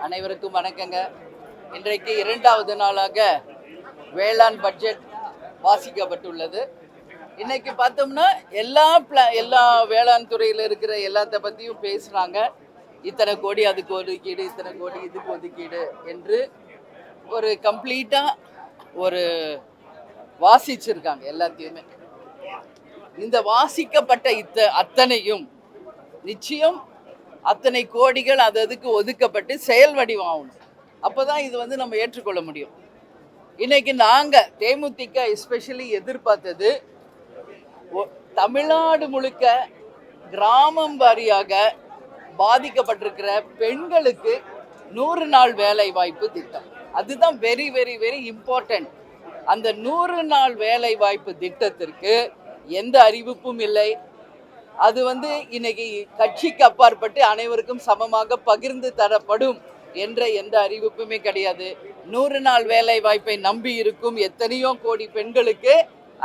அனைவருக்கும் வணக்கங்க. இன்றைக்கு இரண்டாவது நாளாக வேளாண் பட்ஜெட் வாசிக்கப்பட்டுள்ளது. இன்னைக்கு பார்த்தோம்னா எல்லா வேளாண் துறையில் இருக்கிற எல்லாத்த பற்றியும் பேசுகிறாங்க. இத்தனை கோடி அதுக்கு ஒதுக்கீடு, இத்தனை கோடி இதுக்கு ஒதுக்கீடு என்று ஒரு கம்ப்ளீட்டாக ஒரு வாசிச்சிருக்காங்க எல்லாத்தையுமே. இந்த வாசிக்கப்பட்ட அத்தனையும் நிச்சயம் அத்தனை கோடிகள் அதுக்கு ஒதுக்கப்பட்டு செயல் வடிவாகணும். அப்போதான் இது நம்ம ஏற்றுக்கொள்ள முடியும். இன்னைக்கு நாங்கள் தேமுதிக எஸ்பெஷலி எதிர்பார்த்தது தமிழ்நாடு முழுக்க கிராமம் வாரியாக பாதிக்கப்பட்டிருக்கிற பெண்களுக்கு 100 நாள் வேலை வாய்ப்பு திட்டம். அதுதான் வெரி வெரி வெரி இம்பார்ட்டன்ட். அந்த 100 நாள் வேலை வாய்ப்பு திட்டத்திற்கு எந்த அறிவிப்பும் இல்லை. அது இன்னைக்கு கட்சிக்கு அப்பாற்பட்டு அனைவருக்கும் சமமாக பகிர்ந்து தரப்படும் என்ற எந்த அறிவிப்புமே கிடையாது. 100 நாள் வேலை வாய்ப்பை நம்பி இருக்கும் எத்தனையோ கோடி பெண்களுக்கு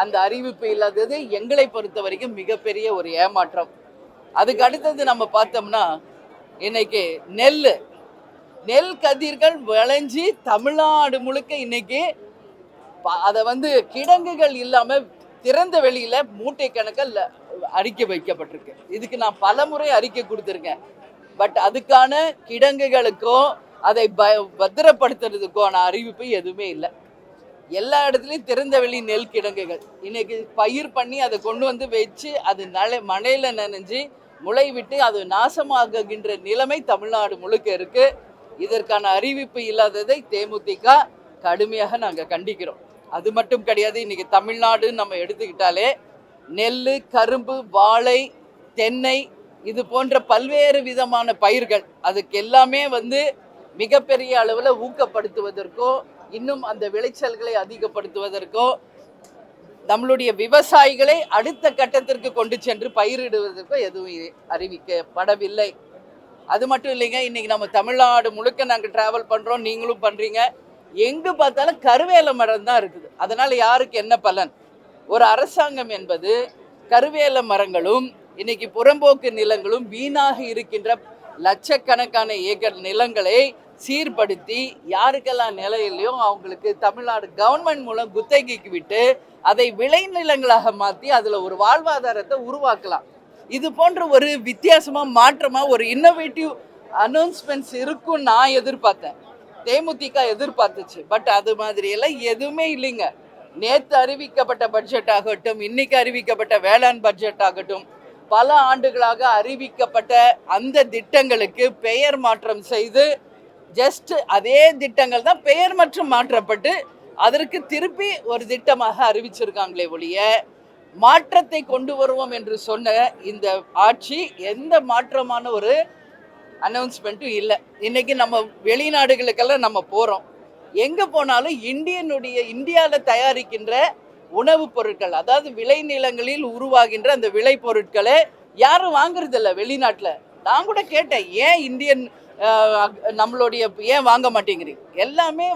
அந்த அறிவிப்பு இல்லாதது எங்களை பொறுத்த வரைக்கும் மிகப்பெரிய ஒரு ஏமாற்றம். அதுக்கு அடுத்தது நம்ம பார்த்தோம்னா இன்னைக்கு நெல் கதிர்கள் விளைஞ்சி தமிழ்நாடு முழுக்க இன்னைக்கு அதை கிடங்குகள் இல்லாமல் திறந்த வெளியில மூட்டை கணக்கில் அறிக்கை வைக்கப்பட்டிருக்கு. இதுக்கு நான் பல முறை அறிக்கை கொடுத்துருக்கேன். பட் அதுக்கான கிடங்குகளுக்கோ அதை பத்திரப்படுத்துறதுக்கான அறிவிப்பு எதுவுமே இல்லை. எல்லா இடத்துலையும் திறந்த வெளி நெல் கிடங்குகள் இன்னைக்கு பயிர் பண்ணி அதை கொண்டு வச்சு அது மழையில நனைஞ்சு முளை விட்டு அது நாசமாகுகின்ற நிலைமை தமிழ்நாடு முழுக்க இருக்கு. இதற்கான அறிவிப்பு இல்லாததை தேமுதிக கடுமையாக நாங்கள் கண்டிக்கிறோம். அது மட்டும் கிடையாது. இன்னைக்கு தமிழ்நாடு நம்ம எடுத்துக்கிட்டாலே நெல், கரும்பு, வாழை, தென்னை இது போன்ற பல்வேறு விதமான பயிர்கள் அதுக்கு எல்லாமே மிகப்பெரிய அளவில் ஊக்கப்படுத்துவதற்கோ இன்னும் அந்த விளைச்சல்களை அதிகப்படுத்துவதற்கோ நம்மளுடைய விவசாயிகளை அடுத்த கட்டத்திற்கு கொண்டு சென்று பயிரிடுவதற்கோ எதுவும் அறிவிக்கப்படவில்லை. அது மட்டும் இல்லைங்க. இன்னைக்கு நம்ம தமிழ்நாடு முழுக்க நாங்கள் டிராவல் பண்ணுறோம், நீங்களும் பண்ணுறீங்க. எங்கு பார்த்தாலும் கருவேல மரம் தான் இருக்குது. அதனால யாருக்கு என்ன பலன்? ஒரு அரசாங்கம் என்பது கருவேல மரங்களும் இன்னைக்கு புறம்போக்கு நிலங்களும் வீணாக இருக்கின்ற லட்சக்கணக்கான ஏக்கர் நிலங்களை சீர்படுத்தி யாருக்கெல்லாம் நிலையிலையோ அவங்களுக்கு தமிழ்நாடு கவர்மெண்ட் மூலம் குத்தகைக்கு விட்டு அதை விளைநிலங்களாக மாற்றி அதில் ஒரு வாழ்வாதாரத்தை உருவாக்கலாம். இது போன்ற ஒரு வித்தியாசமாக மாற்றமாக ஒரு இன்னோவேட்டிவ் அனௌன்ஸ்மெண்ட்ஸ் இருக்கும் நான் எதிர்பார்த்தேன். தேமுதிக எதிர்பார்த்துச்சு. பட் அது மாதிரி எல்லாம் எதுவுமே இல்லைங்க. நேற்று அறிவிக்கப்பட்ட பட்ஜெட் ஆகட்டும், இன்னைக்கு அறிவிக்கப்பட்ட வேளாண் பட்ஜெட் ஆகட்டும், பல ஆண்டுகளாக அறிவிக்கப்பட்ட அந்த திட்டங்களுக்கு பெயர் மாற்றம் செய்து ஜஸ்ட் அதே திட்டங்கள் தான் பெயர் மற்றும் மாற்றப்பட்டு அதற்கு திருப்பி ஒரு திட்டமாக அறிவிச்சிருக்காங்களே ஒழிய மாற்றத்தை கொண்டு வருவோம் என்று சொன்ன இந்த ஆட்சி எந்த மாற்றமான ஒரு அனௌன்ஸ்மெண்ட்டும் இல்லை. இன்னைக்கு நம்ம வெளிநாடுகளுக்கெல்லாம் நம்ம போகிறோம். எங்கே போனாலும் இந்தியாவில் தயாரிக்கின்ற உணவுப் பொருட்கள், அதாவது விளைநிலங்களில் உருவாகின்ற அந்த விளை பொருட்களை யாரும் வாங்குறதில்ல வெளிநாட்டில். நான் கூட கேட்டேன், ஏன் நம்மளுடைய ஏன் வாங்க மாட்டேங்கிறீங்க? எல்லாமே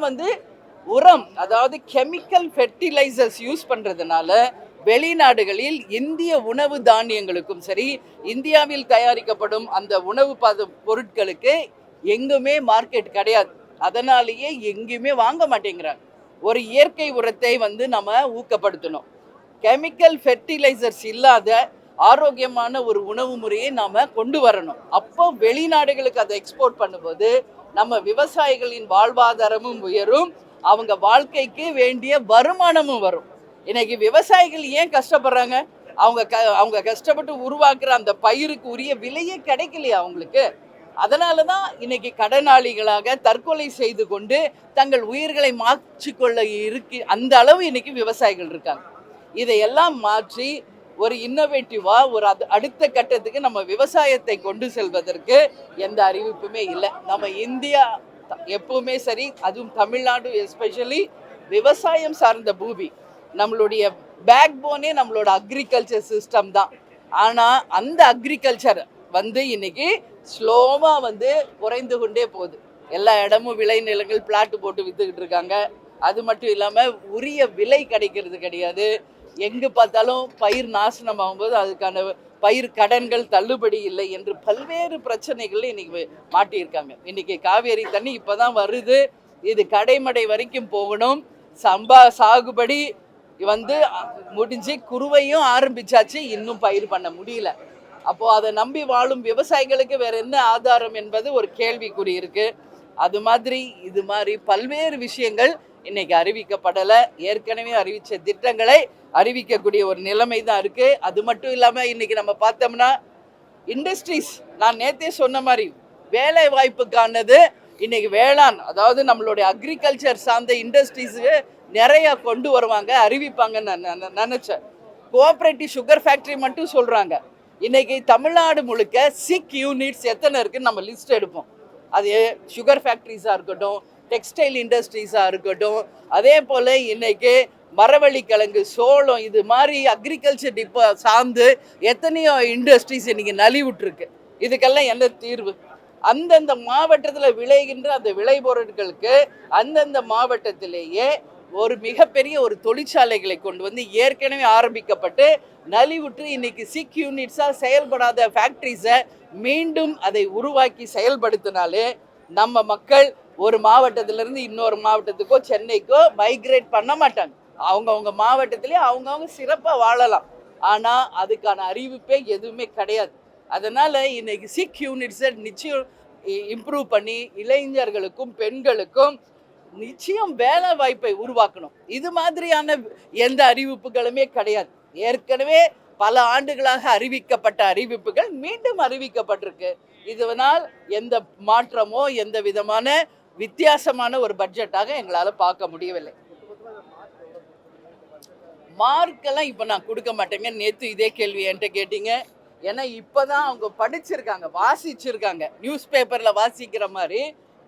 உரம், அதாவது கெமிக்கல் ஃபெர்டிலைசர்ஸ் யூஸ் பண்ணுறதுனால வெளிநாடுகளில் இந்திய உணவு தானியங்களுக்கும் சரி, இந்தியாவில் தயாரிக்கப்படும் அந்த உணவு பொருட்களுக்கு எங்குமே மார்க்கெட் கிடையாது. அதனாலேயே எங்கேயுமே வாங்க மாட்டேங்கிறாங்க. ஒரு இயற்கை உரத்தை நம்ம ஊக்கப்படுத்தணும். கெமிக்கல் ஃபெர்டிலைசர்ஸ் இல்லாத ஆரோக்கியமான ஒரு உணவு முறையை நாம் கொண்டு வரணும். அப்போ வெளிநாடுகளுக்கு அதை எக்ஸ்போர்ட் பண்ணும்போது நம்ம விவசாயிகளின் வாழ்வாதாரமும் உயரும், அவங்க வாழ்க்கைக்கு வேண்டிய வருமானமும் வரும். இன்னைக்கு விவசாயிகள் ஏன் கஷ்டப்படுறாங்க? அவங்க கஷ்டப்பட்டு உருவாக்குற அந்த பயிருக்கு உரிய விலையே கிடைக்கலையா அவங்களுக்கு? அதனால தான் இன்னைக்கு கடனாளிகளாக தற்கொலை செய்து கொண்டு தங்கள் உயிர்களை மாற்றிக்கொள்ள அந்த அளவு இன்னைக்கு விவசாயிகள் இருக்காங்க. இதையெல்லாம் மாற்றி ஒரு இன்னோவேட்டிவாக ஒரு அடுத்த கட்டத்துக்கு நம்ம விவசாயத்தை கொண்டு செல்வதற்கு எந்த அறிவிப்புமே இல்லை. நம்ம இந்தியா எப்பவுமே சரி, அதுவும் தமிழ்நாடு எஸ்பெஷலி விவசாயம் சார்ந்த பூமி. நம்மளுடைய பேக் போனே நம்மளோட அக்ரிகல்ச்சர் சிஸ்டம் தான். ஆனால் அந்த அக்ரிகல்ச்சர் இன்னைக்கு ஸ்லோவாக குறைந்து கொண்டே போகுது. எல்லா இடமும் விளைநிலங்கள் பிளாட்டு போட்டு விற்றுக்கிட்டு இருக்காங்க. அது மட்டும் இல்லாமல் உரிய விலை கிடைக்கிறது கிடையாது. எங்கே பார்த்தாலும் பயிர் நாசனம் ஆகும்போது அதுக்கான பயிர் கடன்கள் தள்ளுபடி இல்லை என்று பல்வேறு பிரச்சனைகள் இன்னைக்கு மாட்டியிருக்காங்க. இன்னைக்கு காவேரி தண்ணி இப்போதான் வருது, இது கடைமடை வரைக்கும் போகணும். சாகுபடி முடிஞ்சு குறுவையும் ஆரம்பிச்சாச்சு, இன்னும் பயிர் பண்ண முடியல. அப்போ அதை நம்பி வாழும் விவசாயிகளுக்கு வேற என்ன ஆதாரம் என்பது ஒரு கேள்விக்குறி இருக்கு. அது மாதிரி இது மாதிரி பல்வேறு விஷயங்கள் இன்னைக்கு அறிவிக்கப்படலை. ஏற்கனவே அறிவித்த திட்டங்களை அறிவிக்கக்கூடிய ஒரு நிலைமை தான் இருக்கு. அது மட்டும் இல்லாமல் இன்னைக்கு நம்ம பார்த்தோம்னா இண்டஸ்ட்ரீஸ், நான் நேற்றே சொன்ன மாதிரி வேலை வாய்ப்புக்கானது இன்னைக்கு வேளாண், அதாவது நம்மளுடைய அக்ரிகல்ச்சர் சார்ந்த இண்டஸ்ட்ரீஸுக்கு நிறைய கொண்டு வருவாங்க, அறிவிப்பாங்கன்னு நான் நினைச்சேன். கோஆப்ரேட்டிவ் சுகர் ஃபேக்டரி மட்டும் சொல்றாங்க. இன்னைக்கு தமிழ்நாடு முழுக்க சிக் யூனிட்ஸ் எத்தனை இருக்குன்னு நம்ம லிஸ்ட் எடுப்போம். அது சுகர் ஃபேக்ட்ரிஸாக இருக்கட்டும், டெக்ஸ்டைல் இண்டஸ்ட்ரீஸாக இருக்கட்டும், அதே போல் இன்னைக்கு மரவள்ளிக்கிழங்கு, சோளம், இது மாதிரி அக்ரிகல்ச்சர் சார்ந்து எத்தனையோ இண்டஸ்ட்ரீஸ் இன்னைக்கு நலிவுட்ருக்கு. இதுக்கெல்லாம் என்ன தீர்வு? அந்தந்த மாவட்டத்தில் விளைகின்ற அந்த விளைபொருட்களுக்கு அந்தந்த மாவட்டத்திலேயே ஒரு மிகப்பெரிய ஒரு தொழிற்சாலைகளை கொண்டு வந்து ஏற்கனவே ஆரம்பிக்கப்பட்டு நலிவுற்று இன்னைக்கு சிக் யூனிட்ஸாக செயல்படாத ஃபேக்ட்ரிஸை மீண்டும் அதை உருவாக்கி செயல்படுத்தினாலே நம்ம மக்கள் ஒரு மாவட்டத்திலிருந்து இன்னொரு மாவட்டத்துக்கோ சென்னைக்கோ மைக்ரேட் பண்ண மாட்டாங்க. அவங்கவுங்க மாவட்டத்திலேயே அவங்கவுங்க சிறப்பாக வாழலாம். ஆனால் அதுக்கான அறிவிப்பே எதுவுமே கிடையாது. அதனால் இன்னைக்கு சிக் யூனிட்ஸை நிச்சயம் இம்ப்ரூவ் பண்ணி இளைஞர்களுக்கும் பெண்களுக்கும் நிச்சயம் வேலை வாய்ப்பை உருவாக்கணும். இது மாதிரியான எந்த அறிவிப்புகளுமே கிடையாது. ஏற்கனவே பல ஆண்டுகளாக அறிவிக்கப்பட்ட அறிவிப்புகள் மீண்டும் அறிவிக்கப்பட்டிருக்கு. இதனால் எந்த மாற்றமோ எந்த விதமான வித்தியாசமான ஒரு பட்ஜெட்டாக எங்களால் பார்க்க முடியவில்லை. மார்க்கெல்லாம் இப்போ நான் கொடுக்க மாட்டேங்க. நேற்று இதே கேள்வி என்கிட்ட கேட்டீங்க. ஏன்னா இப்போதான் அவங்க படிச்சிருக்காங்க, வாசிச்சிருக்காங்க, நியூஸ் பேப்பரில் வாசிக்கிற மாதிரி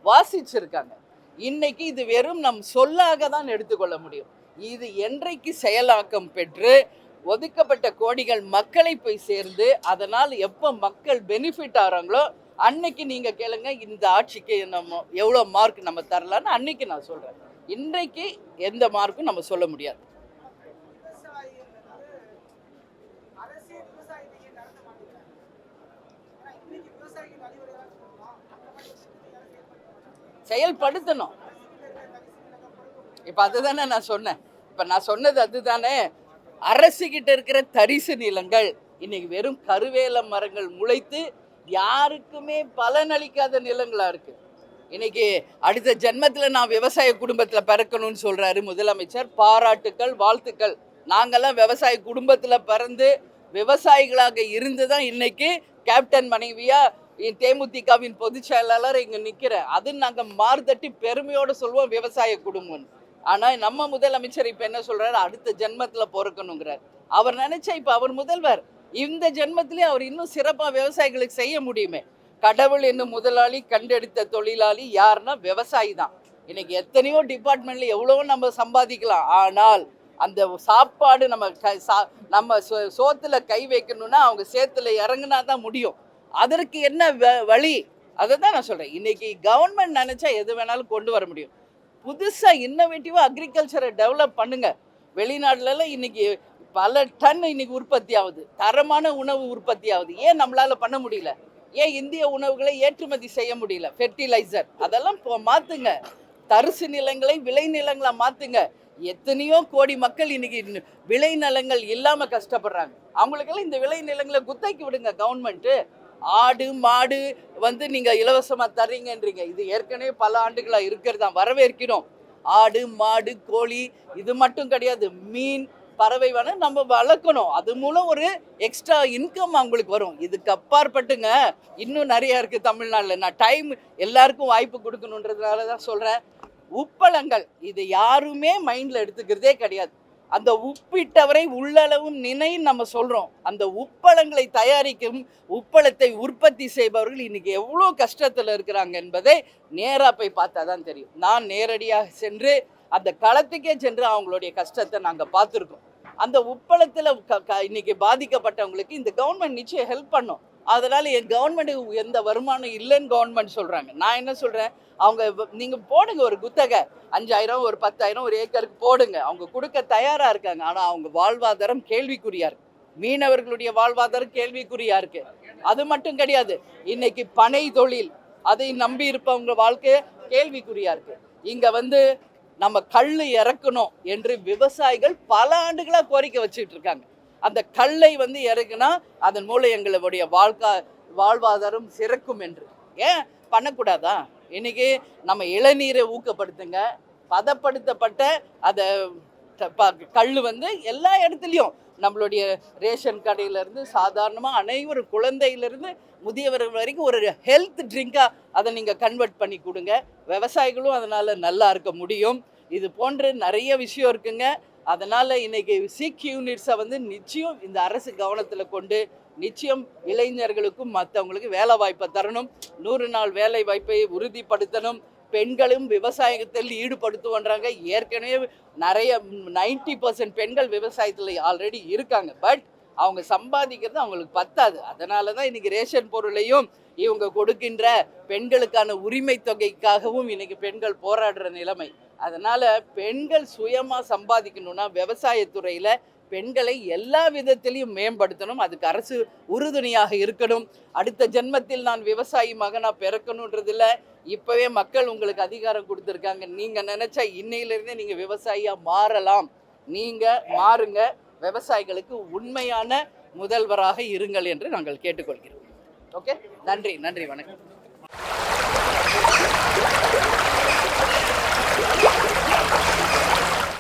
வாசிச்சிருக்காங்க. இன்னைக்கு இது வெறும் நம் சொல்லாக தான் எடுத்துக்கொள்ள முடியும். இது என்றைக்கு செயலாக்கம் பெற்று ஒதுக்கப்பட்ட கோடிகள் மக்களை போய் சேர்ந்து அதனால் எப்போ மக்கள் பெனிஃபிட் ஆகிறாங்களோ அன்னைக்கு நீங்கள் கேளுங்க, இந்த ஆட்சிக்கு நம்ம எவ்வளோ மார்க் நம்ம தரலான்னு அன்னைக்கு நான் சொல்கிறேன். இன்றைக்கு எந்த மார்க்கும் நம்ம சொல்ல முடியாது. செயல்படுத்தணும். இப்போ அதுதானே நான் சொன்னேன். இப்போ நான் சொன்னது அதுதானே. அரசுகிட்ட இருக்கிற தரிசு நிலங்கள் இன்னைக்கு வெறும் கருவேல மரங்கள் முளைத்து யாருக்குமே பலனளிக்காத நிலங்களா இருக்கு. இன்னைக்கு அடுத்த ஜென்மத்தில் நான் விவசாய குடும்பத்தில் பிறக்கணும்னு சொல்றாரு முதலமைச்சர். பாராட்டுக்கள், வாழ்த்துக்கள். நாங்கெல்லாம் விவசாய குடும்பத்தில் பிறந்து விவசாயிகளாக இருந்து தான் இன்னைக்கு கேப்டன் மனைவியா தேமுதிகவின் பொதுச் செயலாளர் இங்கே நிற்கிறேன். அது நாங்கள் மார்தட்டி பெருமையோடு சொல்வோம் விவசாய குடும்பம். ஆனால் நம்ம முதலமைச்சர் இப்போ என்ன சொல்கிறார், அடுத்த ஜென்மத்தில் பிறக்கணுங்கிறார். அவர் நினைச்சா இப்போ அவர் முதல்வர், இந்த ஜென்மத்திலே அவர் இன்னும் சிறப்பாக விவசாயிகளுக்கு செய்ய முடியுமே. கடவுள் என்னும் முதலாளி கண்டெடுத்த தொழிலாளி யாருன்னா விவசாயி தான். இன்னைக்கு எத்தனையோ டிபார்ட்மெண்ட்ல எவ்வளவோ நம்ம சம்பாதிக்கலாம், ஆனால் அந்த சாப்பாடு நம்ம சோத்துல கை வைக்கணும்னா அவங்க சேத்துல இறங்குனா தான் முடியும். அதற்கு என்ன வழி? அதை தான் நான் சொல்கிறேன். இன்றைக்கி கவர்மெண்ட் நினச்சா எது வேணாலும் கொண்டு வர முடியும். புதுசாக இன்னோவேட்டிவாக அக்ரிகல்ச்சரை டெவலப் பண்ணுங்கள். வெளிநாடுலலாம் இன்றைக்கி பல டன் இன்றைக்கி உற்பத்தி ஆகுது, தரமான உணவு உற்பத்தி ஆகுது. ஏன் நம்மளால் பண்ண முடியல? ஏன் இந்திய உணவுகளை ஏற்றுமதி செய்ய முடியல? ஃபெர்டிலைசர் அதெல்லாம் மாற்றுங்க. தரிசு நிலங்களை விளை நிலங்களை மாற்றுங்க. எத்தனையோ கோடி மக்கள் இன்னைக்கு விளை நிலங்கள் இல்லாமல் கஷ்டப்படுறாங்க. அவங்களுக்கெல்லாம் இந்த விளை நிலங்களை குத்தகைக்கு விடுங்க கவர்மெண்ட்டு. ஆடு மாடு நீங்கள் இலவசமாக தர்றீங்கன்றீங்க. இது ஏற்கனவே பல ஆண்டுகளாக இருக்கிறது தான், வரவேற்கிறோம். ஆடு மாடு கோழி இது மட்டும் கிடையாது, மீன் பறவை நம்ம வளர்க்கணும். அது மூலம் ஒரு எக்ஸ்ட்ரா இன்கம் அவங்களுக்கு வரும். இதுக்கு அப்பாற்பட்டுங்க இன்னும் நிறையா இருக்குது தமிழ்நாட்டில். நான் டைம் எல்லாருக்கும் வாய்ப்பு கொடுக்கணுன்றதுனால தான் சொல்கிறேன். உப்பளங்கள் இது யாருமே மைண்டில் எடுத்துக்கிறதே கிடையாது. அந்த உப்பிட்டவரை உள்ளளவு நினைன்னு நம்ம சொல்கிறோம். அந்த உப்பளங்களை தயாரிக்கும் உப்பளத்தை உற்பத்தி செய்பவர்கள் இன்றைக்கி எவ்வளோ கஷ்டத்தில் இருக்கிறாங்க என்பதை நேராக போய் பார்த்தா தான் தெரியும். நான் நேரடியாக சென்று அந்த களத்துக்கே சென்று அவங்களுடைய கஷ்டத்தை நாங்கள் பார்த்துருக்கோம். அந்த உப்பளத்தில் இன்னைக்கு பாதிக்கப்பட்டவங்களுக்கு இந்த கவர்மெண்ட் நிச்சயம் ஹெல்ப் பண்ணும். அதனால் என் கவர்மெண்ட்டுக்கு எந்த வருமானம் இல்லைன்னு கவர்மெண்ட் சொல்கிறாங்க. நான் என்ன சொல்கிறேன், அவங்க நீங்கள் போடுங்க ஒரு குத்தகை 5000 ஒரு 10,000 ஒரு ஏக்கருக்கு போடுங்க. அவங்க கொடுக்க தயாராக இருக்காங்க. ஆனால் அவங்க வாழ்வாதாரம் கேள்விக்குறியா இருக்கு. மீனவர்களுடைய வாழ்வாதாரம் கேள்விக்குறியா இருக்கு. அது மட்டும் கிடையாது, இன்னைக்கு பனை தொழில் அதை நம்பி இருப்பவங்க வாழ்க்கை கேள்விக்குறியா இருக்கு. இங்க நம்ம கள்ளு இறக்கணும் என்று விவசாயிகள் பல ஆண்டுகளா கோரிக்கை வச்சுட்டு இருக்காங்க. அந்த கல்லை இறக்குனா அதன் மூலம் எங்களுடைய வாழ்வாதாரம் சிறக்கும் என்று. ஏன் பண்ணக்கூடாதா? இன்னைக்கு நம்ம இளநீரை ஊக்கப்படுத்துங்க, பதப்படுத்தப்பட்ட அதை கல் எல்லா இடத்துலையும் நம்மளுடைய ரேஷன் கடையிலேருந்து சாதாரணமாக அனைவரும் குழந்தையிலேருந்து முதியவர்கள் வரைக்கும் ஒரு ஹெல்த் ட்ரிங்காக அதை நீங்கள் கன்வெர்ட் பண்ணி கொடுங்க. விவசாயிகளும் அதனால் நல்லா இருக்க முடியும். இது போன்ற நிறைய விஷயம் இருக்குங்க. அதனால் இன்றைக்கி சிக் யூனிட்ஸை நிச்சயம் இந்த அரசு கவனத்தில் கொண்டு நிச்சயம் இளைஞர்களுக்கும் மற்றவங்களுக்கு வேலை வாய்ப்பை தரணும். 100 நாள் வேலை வாய்ப்பை உறுதிப்படுத்தணும். பெண்களும் விவசாயத்தில் ஈடுபடுத்துவன்றாங்க. ஏற்கனவே நிறைய 90% பெண்கள் விவசாயத்தில் ஆல்ரெடி இருக்காங்க. பட் அவங்க சம்பாதிக்கிறது அவங்களுக்கு பத்தாது. அதனால தான் இன்றைக்கி ரேஷன் பொருளையும் இவங்க கொடுக்கின்ற பெண்களுக்கான உரிமை தொகைக்காகவும் இன்றைக்கி பெண்கள் போராடுற நிலைமை. அதனால் பெண்கள் சுயமாக சம்பாதிக்கணும்னா விவசாயத்துறையில் பெண்களை எல்லா விதத்திலையும் மேம்படுத்தணும். அதுக்கு அரசு உறுதுணையாக இருக்கணும். அடுத்த ஜென்மத்தில் நான் விவசாயி மகனாக பிறக்கணுன்றதில்ல. இப்போவே மக்கள் உங்களுக்கு அதிகாரம் கொடுத்துருக்காங்க. நீங்கள் நினச்சா இன்னையிலிருந்தே நீங்கள் விவசாயியாக மாறலாம். நீங்கள் மாறுங்க, விவசாயிகளுக்கு உண்மையான முதல்வராக இருங்கள் என்று நாங்கள் கேட்டுக்கொள்கிறோம். ஓகே, நன்றி, வணக்கம்.